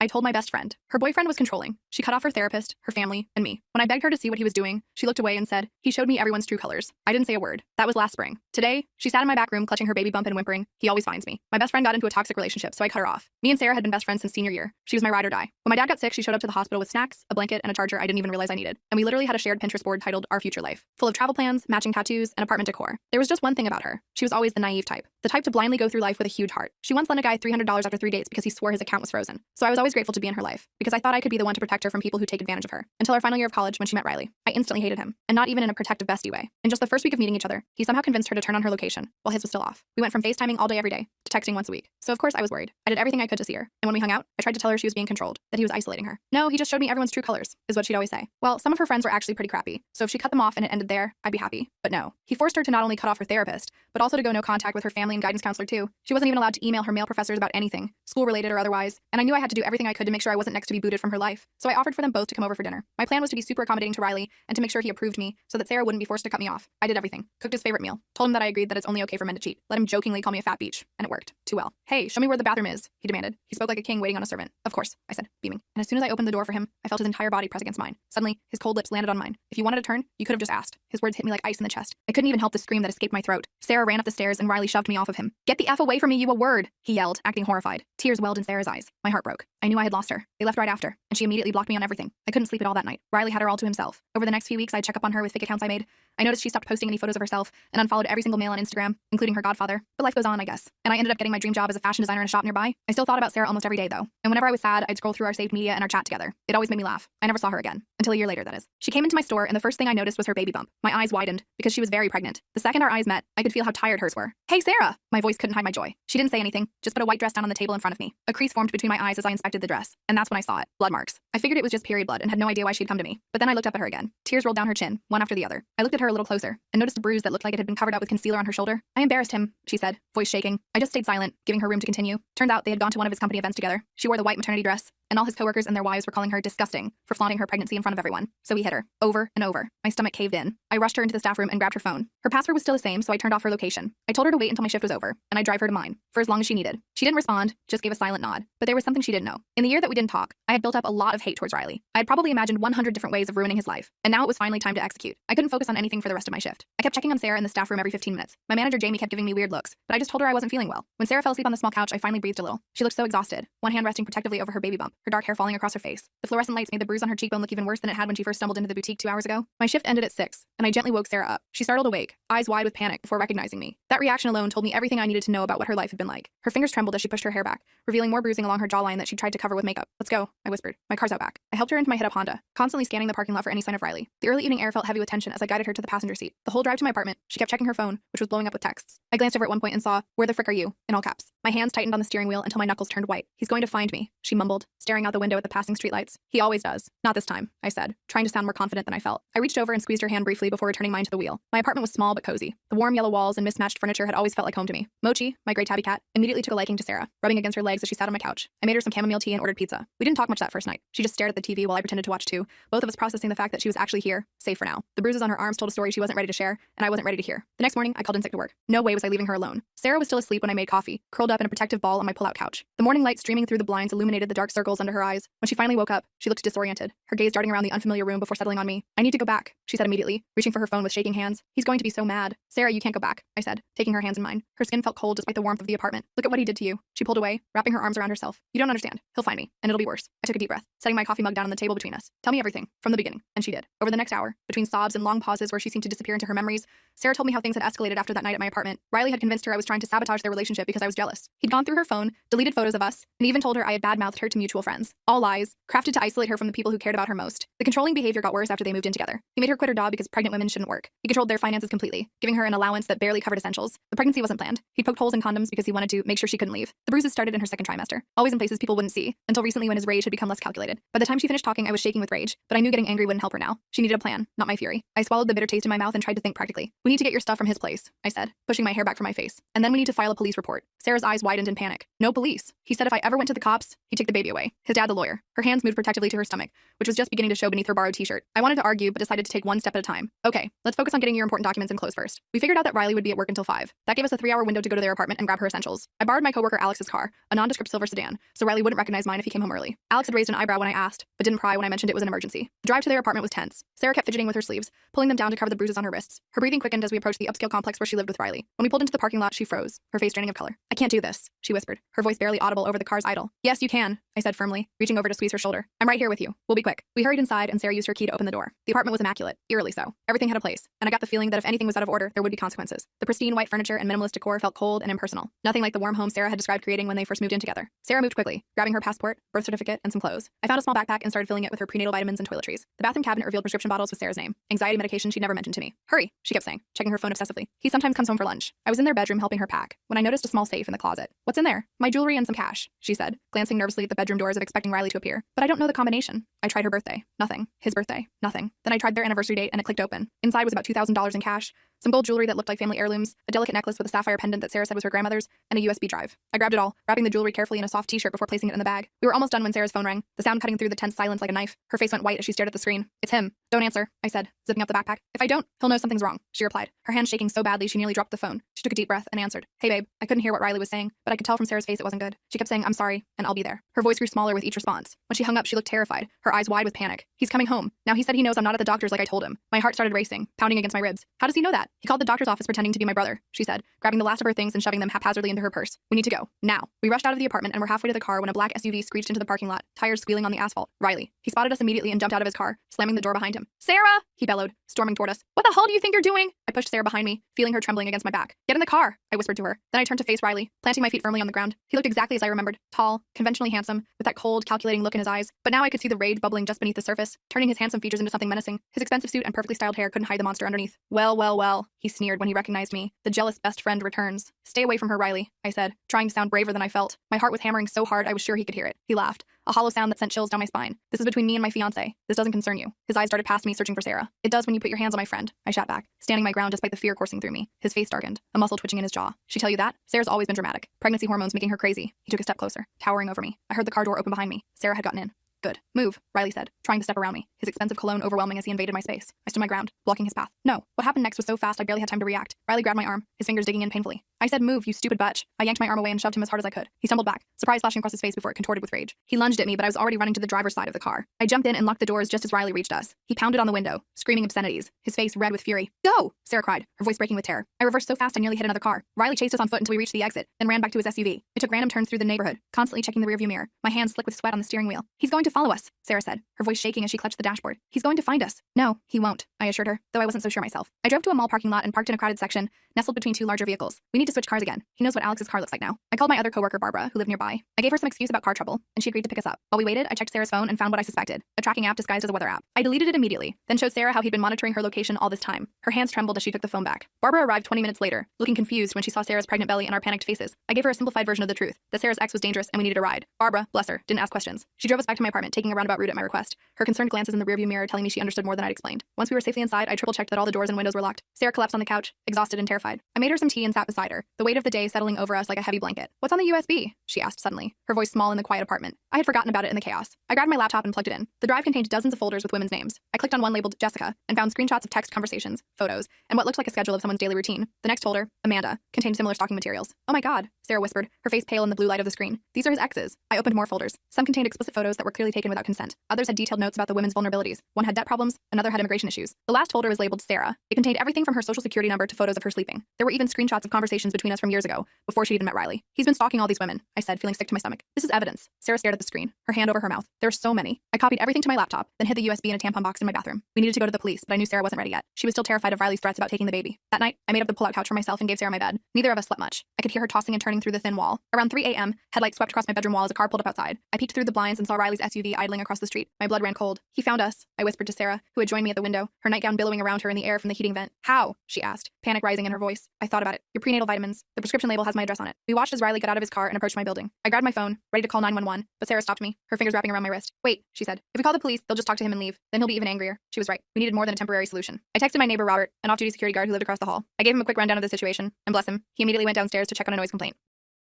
I told my best friend. Her boyfriend was controlling. She cut off her therapist, her family, and me. When I begged her to see what he was doing, she looked away and said, "He showed me everyone's true colors." I didn't say a word. That was last spring. Today, she sat in my back room clutching her baby bump and whimpering, "He always finds me." My best friend got into a toxic relationship, so I cut her off. Me and Sarah had been best friends since senior year. She was my ride or die. When my dad got sick, she showed up to the hospital with snacks, a blanket, and a charger I didn't even realize I needed. And we literally had a shared Pinterest board titled Our Future Life, full of travel plans, matching tattoos, and apartment decor. There was just one thing about her. She was always the naive type. The type to blindly go through life with a huge heart. She once lent a guy $300 after 3 dates because he swore his account was frozen. So I was always grateful to be in her life, because I thought I could be the one to protect her from people who take advantage of her. Until our final year of college when she met Riley. I instantly hated him, and not even in a protective bestie way. In just the first week of meeting each other, he somehow convinced her to turn on her location, while his was still off. We went from FaceTiming all day every day, to texting once a week. So of course I was worried. I did everything I could to see her. And when we hung out, I tried to tell her she was being controlled, that he was isolating her. "No, he just showed me everyone's true colors," is what she'd always say. Well, some of her friends were actually pretty crappy, so if she cut them off and it ended there, I'd be happy. But no. He forced her to not only cut off her therapist, but also to go no contact with her family and guidance counselor too. She wasn't even allowed to email her male professors about anything, school-related or otherwise, and I knew I had to do everything I could to make sure I wasn't next to be booted from her life. So I offered for them both to come over for dinner. My plan was to be super accommodating to Riley and to make sure he approved me so that Sarah wouldn't be forced to cut me off. I did everything. Cooked his favorite meal. Told him that I agreed that it's only okay for men to cheat. Let him jokingly call me a fat beach. And it worked. Too well. "Hey, show me where the bathroom is," he demanded. He spoke like a king waiting on a servant. "Of course," I said, beaming. And as soon as I opened the door for him, I felt his entire body press against mine. Suddenly, his cold lips landed on mine. "If you wanted to turn, you could have just asked." His words hit me like ice in the chest. I couldn't even help the scream that escaped my throat. Sarah ran up the stairs and Riley shoved me off of him. "Get the F away from me, you a word," he yelled, acting horrified. Tears welled in Sarah's eyes. My heart broke. I knew I had lost her. They left right after, and she immediately blocked me on everything. I couldn't sleep at all that night. Riley had her all to himself. Over the next few weeks, I'd check up on her with fake accounts I made. I noticed she stopped posting any photos of herself and unfollowed every single male on Instagram, including her godfather. But life goes on, I guess. And I ended up getting my dream job as a fashion designer in a shop nearby. I still thought about Sarah almost every day, though. And whenever I was sad, I'd scroll through our saved media and our chat together. It always made me laugh. I never saw her again. Until a year later, that is. She came into my store, and the first thing I noticed was her baby bump. My eyes widened, because she was very pregnant. The second our eyes met, I could feel how tired hers were. "Hey, Sarah!" My voice couldn't hide my joy. She didn't say anything, just put a white dress down on the table in front of me. A crease formed between my eyes as I inspected the dress, and that's when I saw it. Blood marks. I figured it was just period blood and had no idea why she'd come to me. But then I looked up at her again. Tears rolled down her chin, one after the other. I looked at her a little closer, and noticed a bruise that looked like it had been covered up with concealer on her shoulder. "I embarrassed him," she said, voice shaking. I just stayed silent, giving her room to continue. Turned out they had gone to one of his company events together. She wore the white maternity dress, and all his coworkers and their wives were calling her disgusting for flaunting her pregnancy in front of everyone. So he hit her, over and over. My stomach caved in. I rushed her into the staff room and grabbed her phone. Her password was still the same, so I turned off her location. I told her to wait until my shift was over, and I'd drive her to mine, for as long as she needed. She didn't respond, just gave a silent nod. But there was something she didn't know. In the year that we didn't talk, I had built up a lot of hate towards Riley. I had probably imagined 100 different ways of ruining his life, and now it was finally time to execute. I couldn't focus on anything for the rest of my shift. I kept checking on Sarah in the staff room every 15 minutes. My manager Jamie kept giving me weird looks, but I just told her I wasn't feeling well. When Sarah fell asleep on the small couch, I finally breathed a little. She looked so exhausted, one hand resting protectively over her baby bump, her dark hair falling across her face. The fluorescent lights made the bruise on her cheekbone look even worse than it had when she first stumbled into the boutique 2 hours ago. My shift ended at 6, and I gently woke Sarah up. She startled awake, eyes wide with panic before recognizing me. That reaction alone told me everything I needed to know about what her life had been like. Her fingers trembled as she pushed her hair back, revealing more bruising along her jawline that she tried to cover with makeup. "Let's go," I whispered. "My car's out back." I helped her into my hit-up Honda, constantly scanning the parking lot for any sign of Riley. The early evening air felt heavy with tension as I guided her to the passenger seat. The whole drive to my apartment, she kept checking her phone, which was blowing up with texts. I glanced over at one point and saw, "Where the frick are you?" in all caps. My hands tightened on the steering wheel until my knuckles turned white. "He's going to find me," she mumbled, staring out the window at the passing streetlights. "He always does." "Not this time," I said, trying to sound more confident than I felt. I reached over and squeezed her hand briefly before returning mine to the wheel. My apartment was small but cozy. The warm yellow walls and mismatched furniture had always felt like home to me. Mochi, my gray tabby cat, immediately took a liking to Sarah, rubbing against her legs as she sat on my couch. I made her some chamomile tea and ordered pizza. We didn't talk much that first night. She just stared at the TV while I pretended to watch too, both of us processing the fact that she was actually here, safe for now. The bruises on her arms told a story she wasn't ready to share, and I wasn't ready to hear. The next morning, I called in sick to work. No way was I leaving her alone. Sarah was still asleep when I made coffee, curled up in a protective ball on my pull-out couch. The morning light streaming through the blinds illuminated the dark circles under her eyes. When she finally woke up, she looked disoriented, her gaze darting around the unfamiliar room before settling on me. "I need to go back," she said immediately, reaching for her phone with shaking hands. "He's going to be so mad." "Sarah, you can't go back," I said, taking her hands in mine. Her skin felt cold despite the warmth of the apartment. "Look at what he did to you." She pulled away, wrapping her arms around herself. "You don't understand. He'll find me, and it'll be worse." I took a deep breath, setting my coffee mug down on the table between us. "Tell me everything, from the beginning." And she did. Over the next hour, between sobs and long pauses where she seemed to disappear into her memories, Sarah told me how things had escalated after that night at my apartment. Riley had convinced her I was trying to sabotage their relationship because I was jealous. He'd gone through her phone, deleted photos of us, and even told her I had badmouthed her to mutual friends. All lies, crafted to isolate her from the people who cared about her most. The controlling behavior got worse after they moved in together. He made her quit her job because pregnant women shouldn't work. He controlled their finances completely, giving her an allowance that barely covered essentials. The pregnancy wasn't planned. He poked holes in condoms because he wanted to make sure she couldn't leave. The bruises started in her second trimester, always in places people wouldn't see, until recently when his rage had become less calculated. By the time she finished talking, I was shaking with rage, but I knew getting angry wouldn't help her now. She needed a plan, not my fury. I swallowed the bitter taste in my mouth and tried to think practically. "We need to get your stuff from his place," I said, pushing my hair back from my face. "And then we need to file a police report. Sarah's eyes widened in panic. No police. He said if I ever went to the cops, he'd take the baby away. His dad, the lawyer. Her hands moved protectively to her stomach, which was just beginning to show beneath her borrowed t-shirt. I wanted to argue, but decided to take one step at a time. Okay, let's focus on getting your important documents and clothes first. We figured out that Riley would be at work until 5. That gave us a 3-hour window to go to their apartment and grab her essentials. I borrowed my coworker Alex's car, a nondescript silver sedan, so Riley wouldn't recognize mine if he came home early. Alex had raised an eyebrow when I asked, but didn't pry when I mentioned it was an emergency. The drive to their apartment was tense. Sarah kept fidgeting with her sleeves, pulling them down to cover the bruises on her wrists. Her breathing quickened as we approached the upscale complex where she lived with Riley. When we pulled into the parking lot, she froze, her face draining of color. I can't do this, she whispered, her voice barely audible over the car's idle. Yes, you can, I said firmly, reaching over to squeeze her shoulder. I'm right here with you. We'll be quick. We hurried inside and Sarah used her key to open the door. The apartment was immaculate, eerily so. Everything had a place, and I got the feeling that if anything was out of order, there would be consequences. The pristine white furniture and minimalist decor felt cold and impersonal. Nothing like the warm home Sarah had described creating when they first moved in together. Sarah moved quickly, grabbing her passport, birth certificate, and some clothes. I found a small backpack and started filling it with her prenatal vitamins and toiletries. The bathroom cabinet revealed prescription bottles with Sarah's name. Anxiety medication she'd never mentioned to me. Hurry, she kept saying, checking her phone obsessively. He sometimes comes home for lunch. I was in their bedroom helping her pack, when I noticed a small safe in the closet. What's in there? My jewelry and some cash, she said, glancing nervously at the bedroom doors of expecting Riley to appear. But I don't know the combination. I tried her birthday. Nothing. His birthday. Nothing. Then I tried their anniversary date and it clicked open. Inside was about $2,000 in cash, some gold jewelry that looked like family heirlooms, a delicate necklace with a sapphire pendant that Sarah said was her grandmother's, and a USB drive. I grabbed it all, wrapping the jewelry carefully in a soft t-shirt before placing it in the bag. We were almost done when Sarah's phone rang, the sound cutting through the tense silence like a knife. Her face went white as she stared at the screen. It's him. Don't answer, I said, zipping up the backpack. If I don't, he'll know something's wrong, she replied, her hand shaking so badly she nearly dropped the phone. She took a deep breath and answered. Hey babe. I couldn't hear what Riley was saying, but I could tell from Sarah's face it wasn't good. She kept saying, I'm sorry, and I'll be there. Her voice grew smaller with each response. When she hung up, she looked terrified, her eyes wide with panic. He's coming home. Now he said he knows I'm not at the doctor's like I told him. My heart started racing, pounding against my ribs. How does he know that? He called the doctor's office pretending to be my brother, she said, grabbing the last of her things and shoving them haphazardly into her purse. We need to go. Now. We rushed out of the apartment and were halfway to the car when a black SUV screeched into the parking lot, tires squealing on the asphalt. Riley. He spotted us immediately and jumped out of his car, slamming the door behind him. Sarah! He bellowed, storming toward us. What the hell do you think you're doing? I pushed Sarah behind me, feeling her trembling against my back. Get in the car, I whispered to her. Then I turned to face Riley, planting my feet firmly on the ground. He looked exactly as I remembered, tall, conventionally handsome, with that cold, calculating look in his eyes. But now I could see the rage bubbling just beneath the surface, turning his handsome features into something menacing. His expensive suit and perfectly styled hair couldn't hide the monster underneath. Well, well, well, he sneered when he recognized me. The jealous best friend returns. Stay away from her, Riley, I said, trying to sound braver than I felt. My heart was hammering so hard I was sure he could hear it. He laughed, a hollow sound that sent chills down my spine. This is between me and my fiancé. This doesn't concern you. His eyes darted past me, searching for Sarah. It does when you put your hands on my friend, I shot back, standing my ground despite the fear coursing through me. His face darkened, a muscle twitching in his jaw. She tell you that? Sarah's always been dramatic. Pregnancy hormones making her crazy. He took a step closer, towering over me. I heard the car door open behind me. Sarah had gotten in. Good. Move, Riley said, trying to step around me, his expensive cologne overwhelming as he invaded my space. I stood my ground, blocking his path. No. What happened next was so fast I barely had time to react. Riley grabbed my arm, his fingers digging in painfully. I said, move, you stupid butch. I yanked my arm away and shoved him as hard as I could. He stumbled back, surprise flashing across his face before it contorted with rage. He lunged at me, but I was already running to the driver's side of the car. I jumped in and locked the doors just as Riley reached us. He pounded on the window, screaming obscenities, his face red with fury. Go! Sarah cried, her voice breaking with terror. I reversed so fast I nearly hit another car. Riley chased us on foot until we reached the exit, then ran back to his SUV. I took random turns through the neighborhood, constantly checking the rearview mirror, my hands slick with sweat on the steering wheel. He's going to follow us, Sarah said, her voice shaking as she clutched the dashboard. He's going to find us. No, he won't, I assured her, though I wasn't so sure myself. I drove to a mall parking lot and parked in a crowded section, nestled between two larger vehicles. We need to switch cars again. He knows what Alex's car looks like now. I called my other coworker Barbara, who lived nearby. I gave her some excuse about car trouble, and she agreed to pick us up. While we waited, I checked Sarah's phone and found what I suspected, a tracking app disguised as a weather app. I deleted it immediately, then showed Sarah how he'd been monitoring her location all this time. Her hands trembled as she took the phone back. Barbara arrived 20 minutes later, looking confused when she saw Sarah's pregnant belly and our panicked faces. I gave her a simplified version of the truth, that Sarah's ex was dangerous and we needed a ride. Barbara, bless her, didn't ask questions. She drove us back to my apartment, taking a roundabout route at my request, her concerned glances in the rearview mirror telling me she understood more than I'd explained. Once we were safely inside, I triple-checked that all the doors and windows were locked. Sarah collapsed on the couch, exhausted and terrified. I made her some tea and sat beside her, the weight of the day settling over us like a heavy blanket. What's on the USB? She asked suddenly, her voice small in the quiet apartment. I had forgotten about it in the chaos. I grabbed my laptop and plugged it in. The drive contained dozens of folders with women's names. I clicked on one labeled Jessica and found screenshots of text conversations, photos, and what looked like a schedule of someone's daily routine. The next folder, Amanda, contained similar stalking materials. Oh my God, Sarah whispered, her face pale in the blue light of the screen. These are his exes. I opened more folders. Some contained explicit photos that were clearly taken without consent. Others had detailed notes about the women's vulnerabilities. One had debt problems, another had immigration issues. The last folder was labeled Sarah. It contained everything from her social security number to photos of her sleeping. There were even screenshots of conversations between us from years ago, before she'd even met Riley. He's been stalking all these women, I said, feeling sick to my stomach. This is evidence. Sarah stared at the screen, her hand over her mouth. There are so many. I copied everything to my laptop, then hid the USB in a tampon box in my bathroom. We needed to go to the police, but I knew Sarah wasn't ready yet. She was still terrified of Riley's threats about taking the baby. That night, I made up the pull-out couch for myself and gave Sarah my bed. Neither of us slept much. I could hear her tossing and turning through the thin wall. Around 3 a.m., headlights swept across my bedroom wall as a car pulled up outside. I peeked through the blinds and saw Riley's SUV idling across the street. My blood ran cold. He found us, I whispered to Sarah, who had joined me at the window, her nightgown billowing around her in the air from the heating vent. How? She asked, panic rising in her voice. I thought about it. Your prenatal vitamins. The prescription label has my address on it. We watched as Riley got out of his car and approached my building. I grabbed my phone, ready to call 911, but Sarah stopped me, her fingers wrapping around my wrist. Wait, she said. If we call the police, they'll just talk to him and leave. Then he'll be even angrier. She was right. We needed more than a temporary solution. I texted my neighbor Robert, an off-duty security guard who lived across the hall. I gave him a quick rundown of the situation, and bless him, he immediately went downstairs to check on a noise complaint.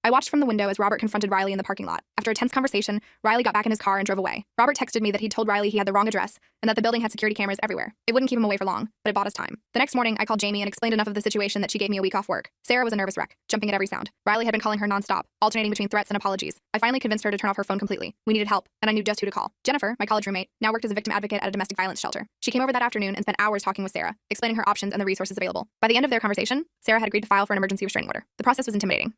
I watched from the window as Robert confronted Riley in the parking lot. After a tense conversation, Riley got back in his car and drove away. Robert texted me that he'd told Riley he had the wrong address and that the building had security cameras everywhere. It wouldn't keep him away for long, but it bought us time. The next morning, I called Jamie and explained enough of the situation that she gave me a week off work. Sarah was a nervous wreck, jumping at every sound. Riley had been calling her nonstop, alternating between threats and apologies. I finally convinced her to turn off her phone completely. We needed help, and I knew just who to call. Jennifer, my college roommate, now worked as a victim advocate at a domestic violence shelter. She came over that afternoon and spent hours talking with Sarah, explaining her options and the resources available. By the end of their conversation, Sarah had agreed to file for an emergency restraining order. The process was intimidating.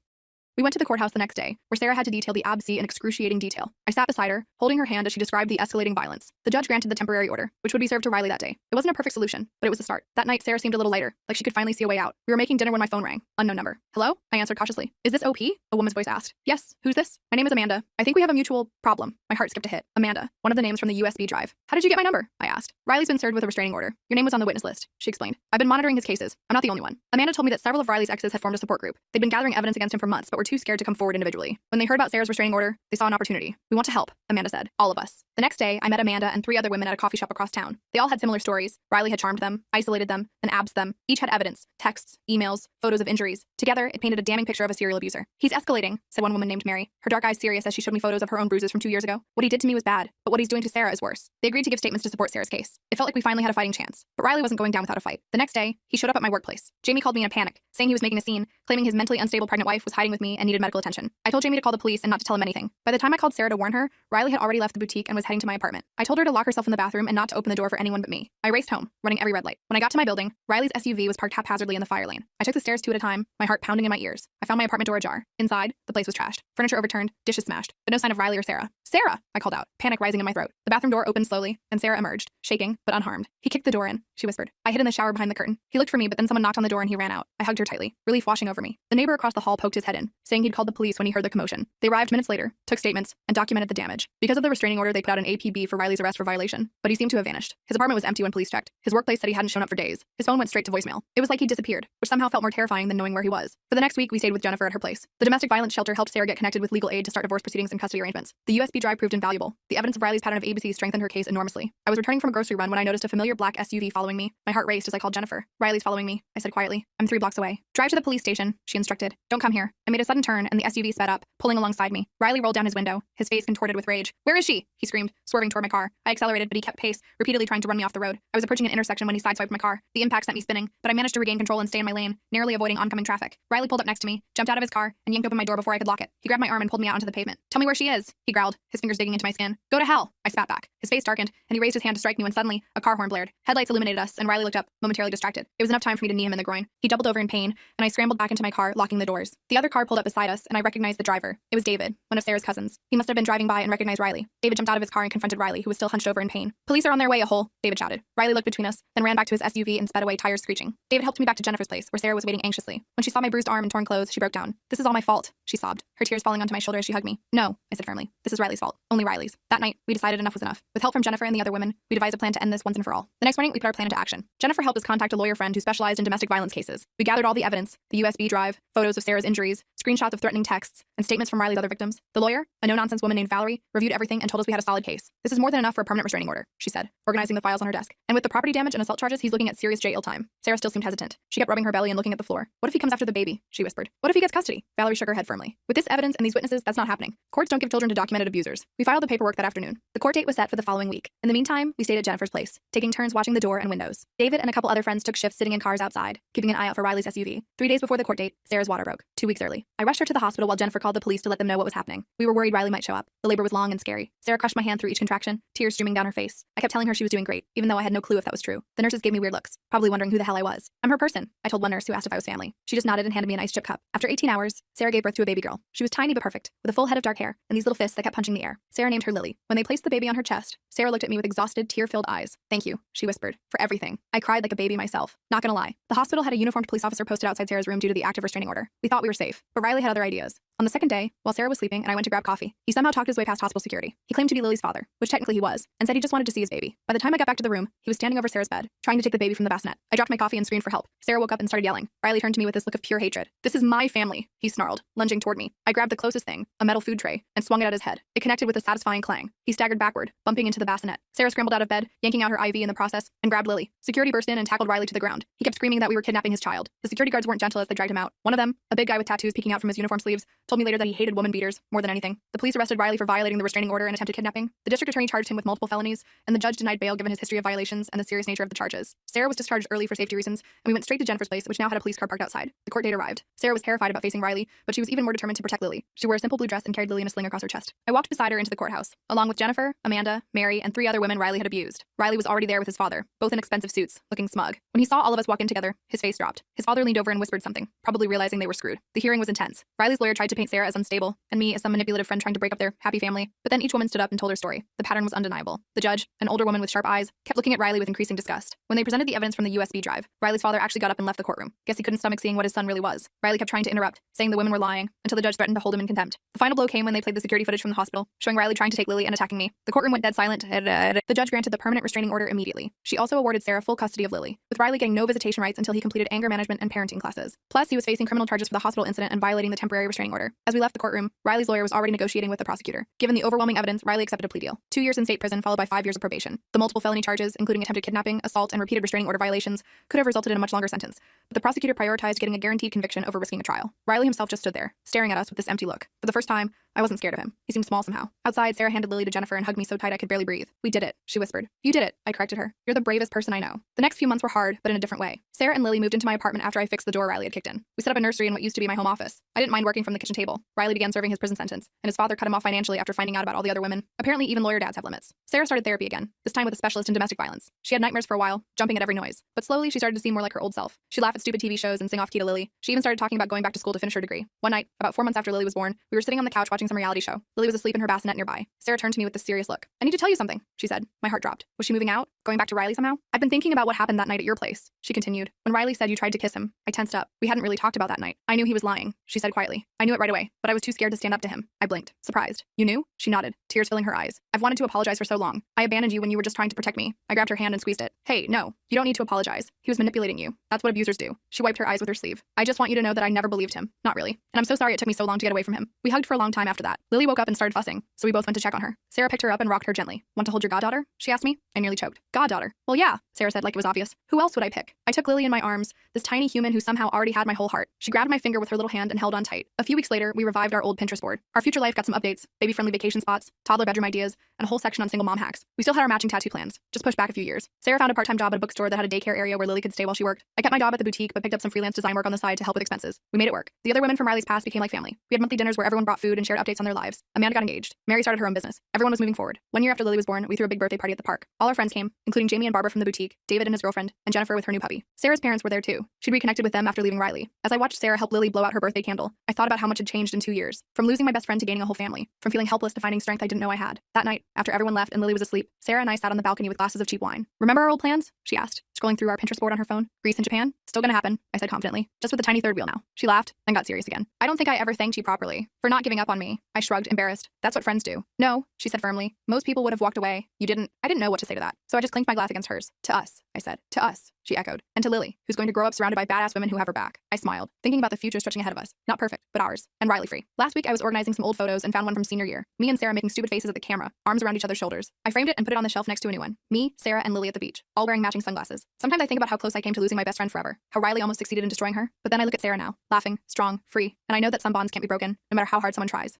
We went to the courthouse the next day, where Sarah had to detail the abscess in excruciating detail. I sat beside her, holding her hand as she described the escalating violence. The judge granted the temporary order, which would be served to Riley that day. It wasn't a perfect solution, but it was a start. That night, Sarah seemed a little lighter, like she could finally see a way out. We were making dinner when my phone rang. Unknown number. Hello? I answered cautiously. Is this OP? A woman's voice asked. Yes. Who's this? My name is Amanda. I think we have a mutual problem. My heart skipped a hit. Amanda. One of the names from the USB drive. How did you get my number? I asked. Riley's been served with a restraining order. Your name was on the witness list, she explained. I've been monitoring his cases. I'm not the only one. Amanda told me that several of Riley's exes had formed a support group. They'd been gathering evidence against him for months, but were too scared to come forward individually. When they heard about Sarah's restraining order, they saw an opportunity. We want to help, Amanda said. All of us. The next day, I met Amanda and 3 other women at a coffee shop across town. They all had similar stories. Riley had charmed them, isolated them, and absed them. Each had evidence, texts, emails, photos of injuries. Together, it painted a damning picture of a serial abuser. He's escalating, said one woman named Mary, her dark eyes serious as she showed me photos of her own bruises from 2 years ago. What he did to me was bad, but what he's doing to Sarah is worse. They agreed to give statements to support Sarah's case. It felt like we finally had a fighting chance. But Riley wasn't going down without a fight. The next day, he showed up at my workplace. Jamie called me in a panic, saying he was making a scene, claiming his mentally unstable pregnant wife was hiding with me and needed medical attention. I told Jamie to call the police and not to tell him anything. By the time I called Sarah to warn her, Riley had already left the boutique and was heading to my apartment. I told her to lock herself in the bathroom and not to open the door for anyone but me. I raced home, running every red light. When I got to my building, Riley's SUV was parked haphazardly in the fire lane. I took the stairs 2 at a time, my heart pounding in my ears. I found my apartment door ajar. Inside, the place was trashed. Furniture overturned, dishes smashed, but no sign of Riley or Sarah. Sarah! I called out, panic rising in my throat. The bathroom door opened slowly, and Sarah emerged, shaking, but unharmed. He kicked the door in, she whispered. I hid in the shower behind the curtain. He looked for me, but then someone knocked on the door and he ran out. I hugged her tightly, relief washing over me. The neighbor across the hall poked his head in, saying he'd called the police when he heard the commotion. They arrived minutes later, took statements, and documented the damage. Because of the restraining order, they put out an APB for Riley's arrest for violation, but he seemed to have vanished. His apartment was empty when police checked. His workplace said he hadn't shown up for days. His phone went straight to voicemail. It was like he'd disappeared, which somehow felt more terrifying than knowing where he was. For the next week, we stayed with Jennifer at her place. The domestic violence shelter helped Sarah get connected with legal aid to start divorce proceedings and custody arrangements. The USB drive proved invaluable. The evidence of Riley's pattern of ABC strengthened her case enormously. I was returning from a grocery run when I noticed a familiar black SUV following me. My heart raced as I called Jennifer. Riley's following me, I said quietly. I'm 3 blocks away. Drive to the police station, she instructed. Don't come here. I made a sudden turn and the SUV sped up, pulling alongside me. Riley rolled down his window, his face contorted with rage. Where is she? He screamed, swerving toward my car. I accelerated, but he kept pace, repeatedly trying to run me off the road. I was approaching an intersection when he sideswiped my car. The impact sent me spinning, but I managed to regain control and stay in my lane, narrowly avoiding oncoming traffic. Riley pulled up next to me, jumped out of his car, and yanked open my door before I could lock it. He grabbed my arm and pulled me out onto the pavement. Tell me where she is, he growled, his fingers digging into my skin. Go to hell, I spat back. His face darkened, and he raised his hand to strike me when suddenly, a car horn blared. Headlights illuminated us, and Riley looked up, momentarily distracted. It was enough time for me to knee him in the groin. He doubled over in pain, and I scrambled back into my car, locking the doors. The other car pulled up beside us, and I recognized the driver. It was David, one of Sarah's cousins. He must have been driving by and recognized Riley. David jumped out of his car and confronted Riley, who was still hunched over in pain. Police are on their way, a hole, David shouted. Riley looked between us, then ran back to his SUV and sped away, tires screeching. David helped me back to Jennifer's place, where Sarah was waiting anxiously. When she saw my bruised arm and torn clothes, she broke down. This is all my fault, she sobbed, her tears falling onto my shoulder as she hugged me. No, I said firmly. This is Riley's fault. Only Riley's. That night, we decided enough was enough. With help from Jennifer and the other women, we devised a plan to end this once and for all. The next morning, we put our plan into action. Jennifer helped us contact a lawyer friend who specialized in domestic violence cases. We gathered all the evidence, the USB drive, photos of Sarah's injuries, screenshots of threatening texts, and statements from Riley's other victims. The lawyer, a no-nonsense woman named Valerie, reviewed everything and told us we had a solid case. This is more than enough for a permanent restraining order, she said, organizing the files on her desk. And with the property damage and assault charges, he's looking at serious jail time. Sarah still seemed hesitant. She kept rubbing her belly and looking at the floor. What if he comes after the baby? She whispered. What if he gets custody? Valerie shook her head firmly. With this evidence and these witnesses, that's not happening. Courts don't give children to documented abusers. We filed the paperwork that afternoon. The court date was set for the following week. In the meantime, we stayed at Jennifer's place, taking turns watching the door and windows. David and a couple other friends took shifts sitting in cars outside, keeping an eye out for Riley's SUV. 3 days before the court date, Sarah's water broke, 2 weeks early. I rushed her to the hospital while Jennifer called the police to let them know what was happening. We were worried Riley might show up. The labor was long and scary. Sarah crushed my hand through each contraction, tears streaming down her face. I kept telling her she was doing great, even though I had no clue if that was true. The nurses gave me weird looks, probably wondering who the hell I was. I'm her person, I told one nurse who asked if I was family. She just nodded and handed me an ice chip cup. After 18 hours, Sarah gave birth to a baby girl. She was tiny but perfect, with a full head of dark hair and these little fists that kept punching the air. Sarah named her Lily. When they placed the baby on her chest, Sarah looked at me with exhausted, tear-filled eyes. Thank you, she whispered, for everything. I cried like a baby myself. Not gonna lie. The hospital had a uniformed police officer posted outside Sarah's room due to the active restraining order. We thought we were safe, but Riley had other ideas. On the second day, while Sarah was sleeping and I went to grab coffee, he somehow talked his way past hospital security. He claimed to be Lily's father, which technically he was, and said he just wanted to see his baby. By the time I got back to the room, he was standing over Sarah's bed, trying to take the baby from the bassinet. I dropped my coffee and screamed for help. Sarah woke up and started yelling. Riley turned to me with this look of pure hatred. This is my family, he snarled, lunging toward me. I grabbed the closest thing, a metal food tray, and swung it at his head. It connected with a satisfying clang. He staggered backward, bumping into the bassinet. Sarah scrambled out of bed, yanking out her IV in the process, and grabbed Lily. Security burst in and tackled Riley to the ground. He kept screaming that we were kidnapping his child. The security guards weren't gentle as they dragged him out. One of them, a big guy with tattoos peeking out from his uniform sleeves, told me later that he hated woman beaters more than anything. The police arrested Riley for violating the restraining order and attempted kidnapping. The district attorney charged him with multiple felonies, and the judge denied bail given his history of violations and the serious nature of the charges. Sarah was discharged early for safety reasons, and we went straight to Jennifer's place, which now had a police car parked outside. The court date arrived. Sarah was terrified about facing Riley, but she was even more determined to protect Lily. She wore a simple blue dress and carried Lily in a sling across her chest. I walked beside her into the courthouse, along with Jennifer, Amanda, Mary, and 3 other women Riley had abused. Riley was already there with his father, both in expensive suits, looking smug. When he saw all of us walk in together, his face dropped. His father leaned over and whispered something, probably realizing they were screwed. The hearing was intense. Riley's lawyer tried to paint Sarah as unstable, and me as some manipulative friend trying to break up their happy family, but then each woman stood up and told her story. The pattern was undeniable. The judge, an older woman with sharp eyes, kept looking at Riley with increasing disgust. When they presented the evidence from the USB drive, Riley's father actually got up and left the courtroom. Guess he couldn't stomach seeing what his son really was. Riley kept trying to interrupt, saying the women were lying, until the judge threatened to hold him in contempt. The final blow came when they played the security footage from the hospital, showing Riley trying to take Lily and attacking me. The courtroom went dead silent. The judge granted the permanent restraining order immediately. She also awarded Sarah full custody of Lily, with Riley getting no visitation rights until he completed anger management and parenting classes. Plus, he was facing criminal charges for the hospital incident and violating the temporary restraining order. As we left the courtroom, Riley's lawyer was already negotiating with the prosecutor. Given the overwhelming evidence, Riley accepted a plea deal. 2 years in state prison followed by 5 years of probation. The multiple felony charges, including attempted kidnapping, assault, and repeated restraining order violations, could have resulted in a much longer sentence, but the prosecutor prioritized getting a guaranteed conviction over risking a trial. Riley himself just stood there, staring at us with this empty look. For the first time, I wasn't scared of him. He seemed small somehow. Outside, Sarah handed Lily to Jennifer and hugged me so tight I could barely breathe. "We did it," she whispered. "You did it," I corrected her. "You're the bravest person I know." The next few months were hard, but in a different way. Sarah and Lily moved into my apartment after I fixed the door Riley had kicked in. We set up a nursery in what used to be my home office. I didn't mind working from the kitchen table. Riley began serving his prison sentence, and his father cut him off financially after finding out about all the other women. Apparently, even lawyer dads have limits. Sarah started therapy again, this time with a specialist in domestic violence. She had nightmares for a while, jumping at every noise. But slowly, she started to seem more like her old self. She'd laugh at stupid TV shows and sing off-key to Lily. She even started talking about going back to school to finish her degree. One night, about 4 months after Lily was born, we were sitting on the couch watching some reality show. Lily was asleep in her bassinet nearby. Sarah turned to me with this serious look. "I need to tell you something," she said. My heart dropped. Was she moving out? Going back to Riley somehow? "I've been thinking about what happened that night at your place," she continued. "When Riley said you tried to kiss him, I tensed up. We hadn't really talked about that night. I knew he was lying," she said quietly. "I knew it right away, but I was too scared to stand up to him." I blinked, surprised. "You knew?" She nodded, tears filling her eyes. "I've wanted to apologize for so long. I abandoned you when you were just trying to protect me." I grabbed her hand and squeezed it. "Hey, no, you don't need to apologize. He was manipulating you. That's what abusers do." She wiped her eyes with her sleeve. "I just want you to know that I never believed him. Not really. And I'm so sorry it took me so long to get away from him." We hugged for a long time after that. Lily woke up and started fussing, so we both went to check on her. Sarah picked her up and rocked her gently. "Want to hold your goddaughter?" she asked me. I nearly choked. "Goddaughter? Well, yeah," Sarah said like it was obvious. "Who else would I pick?" I took Lily in my arms, this tiny human who somehow already had my whole heart. She grabbed my finger with her little hand and held on tight. A few weeks later, we revived our old Pinterest board. Our future life got some updates, baby-friendly vacation spots, toddler bedroom ideas, and a whole section on single mom hacks. We still had our matching tattoo plans, just pushed back a few years. Sarah found a part-time job at a bookstore that had a daycare area where Lily could stay while she worked. I kept my job at the boutique, but picked up some freelance design work on the side to help with expenses. We made it work. The other women from Riley's past became like family. We had monthly dinners where everyone brought food and shared updates on their lives. Amanda got engaged. Mary started her own business. Everyone was moving forward. 1 year after Lily was born, we threw a big birthday party at the park. All our friends came, including Jamie and Barbara from the boutique, David and his girlfriend, and Jennifer with her new puppy. Sarah's parents were there too. She'd reconnected with them after leaving Riley. As I watched Sarah help Lily blow out her birthday candle, I thought about how much had changed in 2 years. From losing my best friend to gaining a whole family. From feeling helpless to finding strength I didn't know I had. That night, after everyone left and Lily was asleep, Sarah and I sat on the balcony with glasses of cheap wine. "Remember our old plans?" she asked, scrolling through our Pinterest board on her phone. "Greece and Japan? Still gonna happen," I said confidently. "Just with a tiny third wheel now." She laughed, then got serious again. "I don't think I ever thanked you properly for not giving up on me." I shrugged, embarrassed. "That's what friends do." "No," she said firmly. "Most people would have walked away. You didn't." I didn't know what to say to that, so I just clinked my glass against hers. "To us," I said. "To us," she echoed. "And to Lily, who's going to grow up surrounded by badass women who have her back." I smiled, thinking about the future stretching ahead of us. Not perfect, but ours. And Riley-free. Last week, I was organizing some old photos and found one from senior year. Me and Sarah making stupid faces at the camera, arms around each other's shoulders. I framed it and put it on the shelf next to a new one. Me, Sarah, and Lily at the beach, all wearing matching sunglasses. Sometimes I think about how close I came to losing my best friend forever, how Riley almost succeeded in destroying her. But then I look at Sarah now, laughing, strong, free, and I know that some bonds can't be broken, no matter how hard someone tries.